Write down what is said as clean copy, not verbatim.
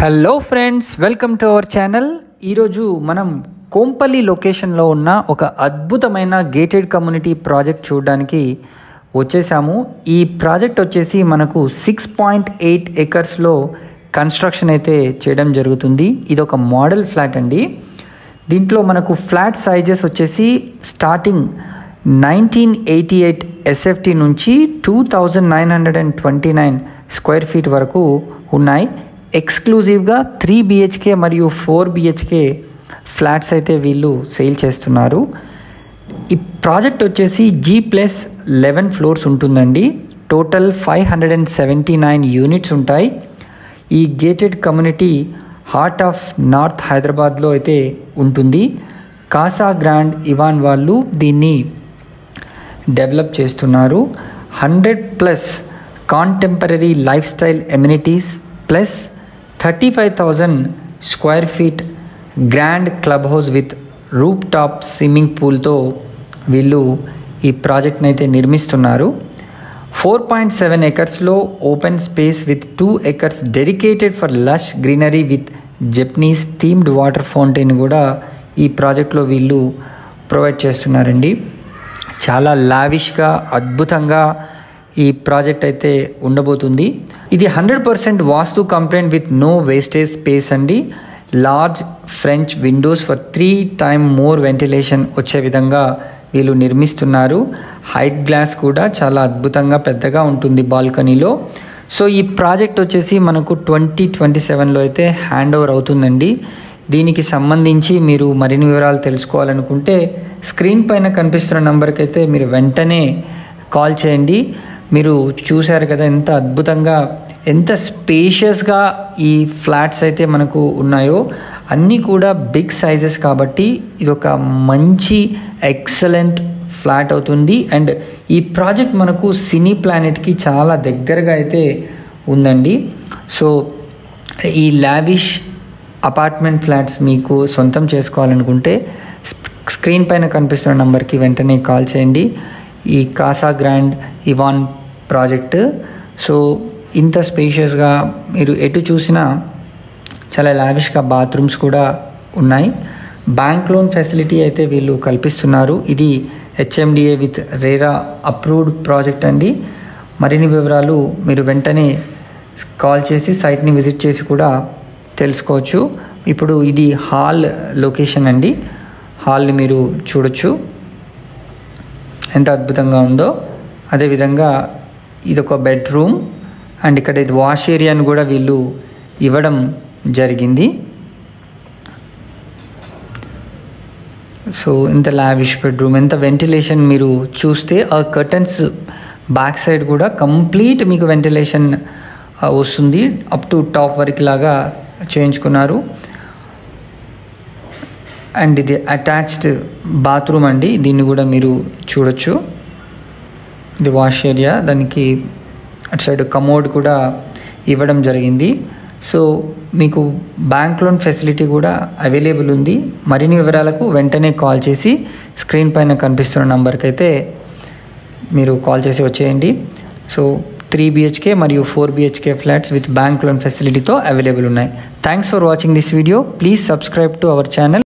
Hello friends, welcome to our channel. ఈరోజు మనం కోంపల్లి లొకేషన్లో ఉన్న ఒక అద్భుతమైన గేటెడ్ కమ్యూనిటీ ప్రాజెక్ట్ చూడడానికి వచ్చేసాము. ఈ ప్రాజెక్ట్ వచ్చేసి మనకు 6.8 ఎకర్స్లో కన్స్ట్రక్షన్ అయితే చేయడం జరుగుతుంది. ఇది ఒక మోడల్ ఫ్లాట్ అండి. దీంట్లో మనకు ఫ్లాట్ సైజెస్ వచ్చేసి స్టార్టింగ్ 1988 ఎస్ఎఫ్టీ నుంచి 2929 స్క్వేర్ ఫీట్ వరకు ఉన్నాయి. ఎక్స్క్లూజివ్గా 3 BHK మరియు 4 BHK ఫ్లాట్స్ అయితే వీళ్ళు సేల్ చేస్తున్నారు. ఈ ప్రాజెక్ట్ వచ్చేసి G+11 ఫ్లోర్స్ ఉంటుందండి. టోటల్ 579 యూనిట్స్ ఉంటాయి. ఈ gated community heart of north హైదరాబాద్లో అయితే ఉంటుంది. కాసా గ్రాండ్ ఇవాన్ వాళ్ళు దీన్ని డెవలప్ చేస్తున్నారు. 100+ contemporary lifestyle amenities plus 35,000 square feet grand clubhouse with rooftop swimming పూల్తో వీళ్ళు ఈ ప్రాజెక్ట్ని అయితే నిర్మిస్తున్నారు. 4.7 ఎకర్స్లో open space with 2 acres dedicated for lush greenery with Japanese themed water fountain కూడా ఈ ప్రాజెక్ట్లో వీళ్ళు ప్రొవైడ్ చేస్తున్నారండి. చాలా లావిష్గా అద్భుతంగా ఈ ప్రాజెక్ట్ అయితే ఉండబోతుంది. ఇది 100% vastu compliant with no wastage space అండి. Large French windows for 3 times more ventilation వచ్చే విధంగా వీళ్ళు నిర్మిస్తున్నారు. హైట్ గ్లాస్ కూడా చాలా అద్భుతంగా పెద్దగా ఉంటుంది బాల్కనీలో. సో ఈ ప్రాజెక్ట్ వచ్చేసి మనకు 2027లో అయితే హ్యాండ్ ఓవర్ అవుతుందండి. దీనికి సంబంధించి మీరు మరిన్ని వివరాలు తెలుసుకోవాలనుకుంటే స్క్రీన్ పైన కనిపిస్తున్న నెంబర్కి అయితే మీరు వెంటనే కాల్ చేయండి. మీరు చూశారు కదా ఎంత అద్భుతంగా, ఎంత స్పేషియస్గా ఈ ఫ్లాట్స్ అయితే మనకు ఉన్నాయో. అన్నీ కూడా బిగ్ సైజెస్ కాబట్టి ఇది ఒక మంచి ఎక్సలెంట్ ఫ్లాట్ అవుతుంది. అండ్ ఈ ప్రాజెక్ట్ మనకు సినీ ప్లానెట్కి చాలా దగ్గరగా అయితే ఉందండి. సో ఈ లావిష్ అపార్ట్మెంట్ ఫ్లాట్స్ మీకు సొంతం చేసుకోవాలనుకుంటే స్క్రీన్ పైన కనిపిస్తున్న నెంబర్కి వెంటనే కాల్ చేయండి. ఈ Kasa grand Ivan project so ఇంత స్పేషియస్గా మీరు ఎటు చూసినా చాలా లావిష్గా బాత్రూమ్స్ కూడా ఉన్నాయి. బ్యాంక్ లోన్ ఫెసిలిటీ అయితే వీళ్ళు కల్పిస్తున్నారు. ఇది HMDA with RERA approved project అండి. మరిన్ని వివరాలు మీరు వెంటనే కాల్ చేసి సైట్ని విజిట్ చేసి కూడా తెలుసుకోవచ్చు. ఇప్పుడు ఇది హాల్ లొకేషన్ అండి. హాల్ని మీరు చూడొచ్చు ఎంత అద్భుతంగా ఉందో. అదేవిధంగా ఇదొక బెడ్రూమ్ అండ్ ఇక్కడ ఇది వాష్ ఏరియాని కూడా వీళ్ళు ఇవ్వడం జరిగింది. సో ఇంత లావిష్ బెడ్రూమ్, ఎంత వెంటిలేషన్ మీరు చూస్తే ఆ కర్టన్స్ బ్యాక్ సైడ్ కూడా కంప్లీట్ మీకు వెంటిలేషన్ వస్తుంది. అప్ టు టాప్ వరకు లాగా చేయించుకున్నారు. అండ్ ఇది అటాచ్డ్ బాత్రూమ్ అండి. దీన్ని కూడా మీరు చూడొచ్చు. ఇది వాష్ ఏరియా, దానికి అటు సైడ్ కమోడ్ కూడా ఇవ్వడం జరిగింది. సో మీకు బ్యాంక్ లోన్ ఫెసిలిటీ కూడా అవైలబుల్ ఉంది. మరిన్ని వివరాలకు వెంటనే కాల్ చేసి స్క్రీన్ పైన కనిపిస్తున్న నంబర్కి అయితే మీరు కాల్ చేసి వచ్చేయండి. సో 3 BHK మరియు 4 BHK flats with bank loan ఫెసిలిటీతో అవైలబుల్ ఉన్నాయి. Thanks for watching this video. Please subscribe to our channel.